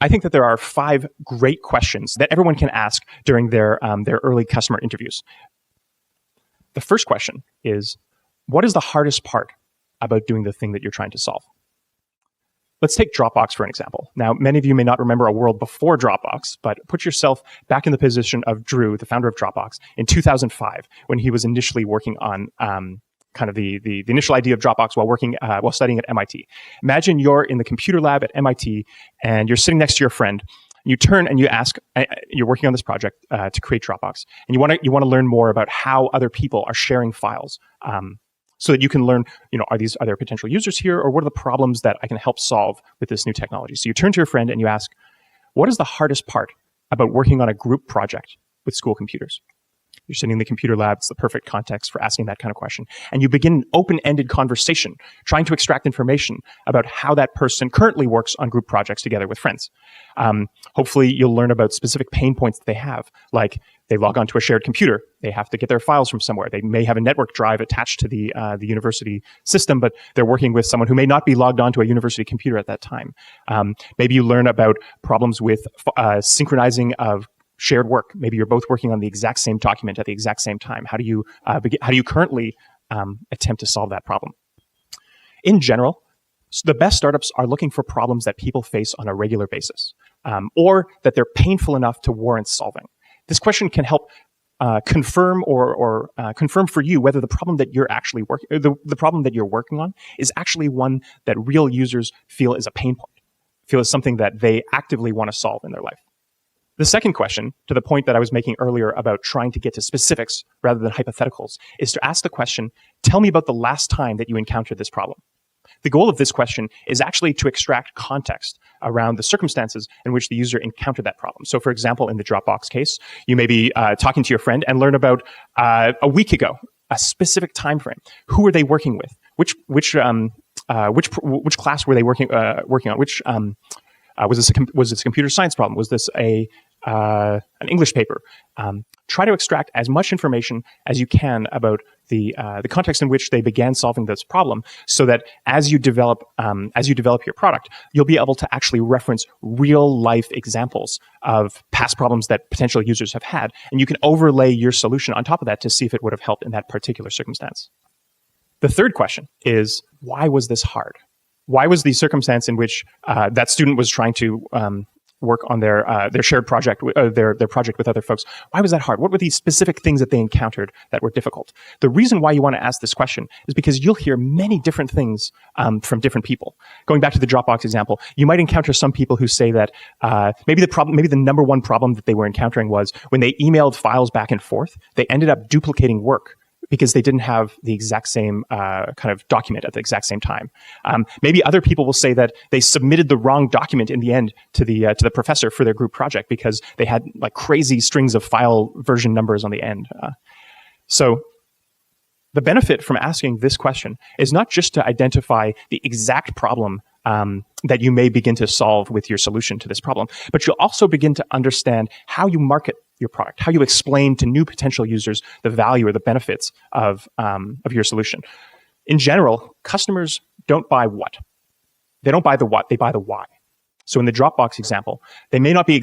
I think that there are 5 great questions that everyone can ask during their early customer interviews. The first question is, what is the hardest part about doing the thing that you're trying to solve? Let's take Dropbox for an example. Now, many of you may not remember a world before Dropbox, but put yourself back in the position of Drew, the founder of Dropbox, in 2005, when he was initially working on kind of the initial idea of Dropbox while studying at MIT. Imagine you're in the computer lab at MIT, and you're sitting next to your friend. You turn and you ask, you're working on this project to create Dropbox, and you want to learn more about how other people are sharing files. So that you can learn, are there potential users here, or what are the problems that I can help solve with this new technology? So you turn to your friend and you ask, what is the hardest part about working on a group project with school computers? You're sitting in the computer lab. It's the perfect context for asking that kind of question. And you begin an open-ended conversation, trying to extract information about how that person currently works on group projects together with friends. Hopefully, you'll learn about specific pain points that they have, like they log onto a shared computer. They have to get their files from somewhere. They may have a network drive attached to the university system, but they're working with someone who may not be logged onto a university computer at that time. Maybe you learn about problems with synchronizing of shared work. Maybe you're both working on the exact same document at the exact same time. How do you currently attempt to solve that problem? In general, the best startups are looking for problems that people face on a regular basis, or that they're painful enough to warrant solving. This question can help confirm or confirm for you whether the problem that you're actually the problem that you're working on is actually one that real users feel is a pain point, feel is something that they actively want to solve in their life. The second question, to the point that I was making earlier about trying to get to specifics rather than hypotheticals, is to ask the question, tell me about the last time that you encountered this problem. The goal of this question is actually to extract context around the circumstances in which the user encountered that problem. So, for example, in the Dropbox case, you may be talking to your friend and learn about a week ago, a specific time frame. Who were they working with? Which class were they working on? Was this a computer science problem? Was this an English paper? Try to extract as much information as you can about the context in which they began solving this problem, so that as you develop your product, you'll be able to actually reference real life examples of past problems that potential users have had, and you can overlay your solution on top of that to see if it would have helped in that particular circumstance. The third question is, why was this hard? Why was the circumstance in which that student was trying to work on their shared project, their project with other folks? Why was that hard? What were the specific things that they encountered that were difficult? The reason why you want to ask this question is because you'll hear many different things from different people. Going back to the Dropbox example, you might encounter some people who say that maybe the number one problem that they were encountering was when they emailed files back and forth, they ended up duplicating work because they didn't have the exact same kind of document at the exact same time. Maybe other people will say that they submitted the wrong document in the end to the professor for their group project because they had like crazy strings of file version numbers on the end. So the benefit from asking this question is not just to identify the exact problem that you may begin to solve with your solution to this problem, but you'll also begin to understand how you market your product, how you explain to new potential users the value or the benefits of your solution. In general, customers don't buy what. They don't buy the what, they buy the why. So in the Dropbox example, they may not be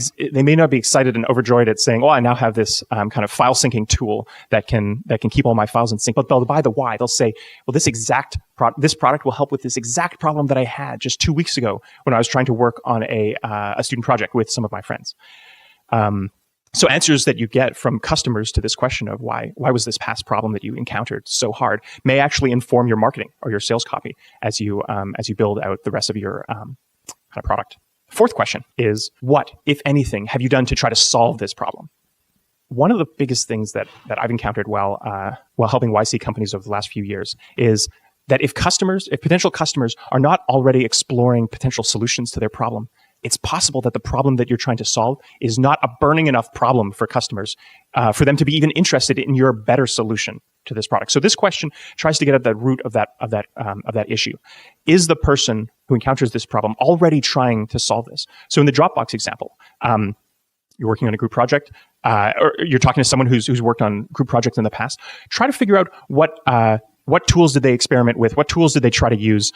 excited and overjoyed at saying, "Oh, I now have this kind of file syncing tool that can keep all my files in sync." But they'll buy the why. They'll say, "Well, this product will help with this exact problem that I had just 2 weeks ago when I was trying to work on a student project with some of my friends." So answers that you get from customers to this question of why was this past problem that you encountered so hard may actually inform your marketing or your sales copy as you build out the rest of your kind of product. Fourth question is, what, if anything, have you done to try to solve this problem? One of the biggest things that I've encountered while helping YC companies over the last few years is that if potential customers are not already exploring potential solutions to their problem, it's possible that the problem that you're trying to solve is not a burning enough problem for customers for them to be even interested in your better solution to this product. So this question tries to get at the root of that issue. Is the person who encounters this problem already trying to solve this? So in the Dropbox example, you're working on a group project, or you're talking to someone who's worked on group projects in the past. Try to figure out what tools did they experiment with, what tools did they try to use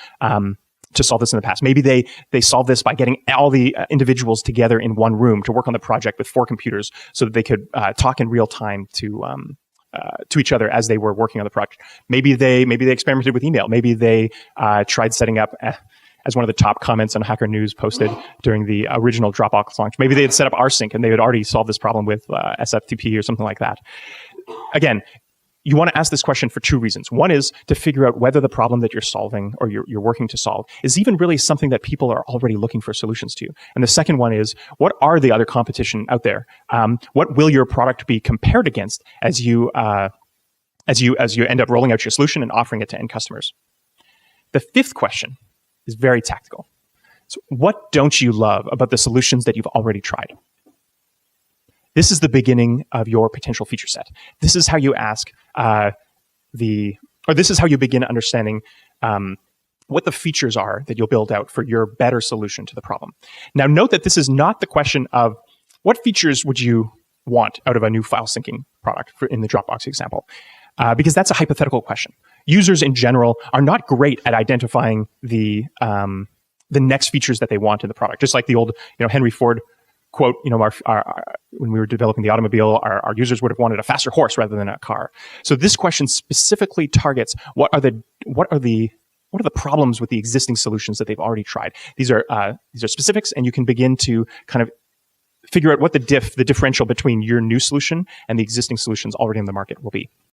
to solve this in the past. Maybe they solved this by getting all the individuals together in one room to work on the project with 4 computers so that they could talk in real time to each other as they were working on the project. Maybe they experimented with email. Maybe they tried setting up, as one of the top comments on Hacker News posted during the original Dropbox launch, maybe they had set up rsync and they had already solved this problem with SFTP or something like that. Again, you want to ask this question for 2 reasons. One is to figure out whether the problem that you're solving or you're working to solve is even really something that people are already looking for solutions to. And the second one is, what are the other competition out there? What will your product be compared against as you end up rolling out your solution and offering it to end customers? The 5th question is very tactical. So what don't you love about the solutions that you've already tried? This is the beginning of your potential feature set. This is how you ask this is how you begin understanding what the features are that you'll build out for your better solution to the problem. Now, note that this is not the question of what features would you want out of a new file syncing product in the Dropbox example, because that's a hypothetical question. Users in general are not great at identifying the next features that they want in the product. Just like the old, Henry Ford quote, when we were developing the automobile, our users would have wanted a faster horse rather than a car. So this question specifically targets what are the problems with the existing solutions that they've already tried. These are specifics, and you can begin to kind of figure out what the differential between your new solution and the existing solutions already in the market will be.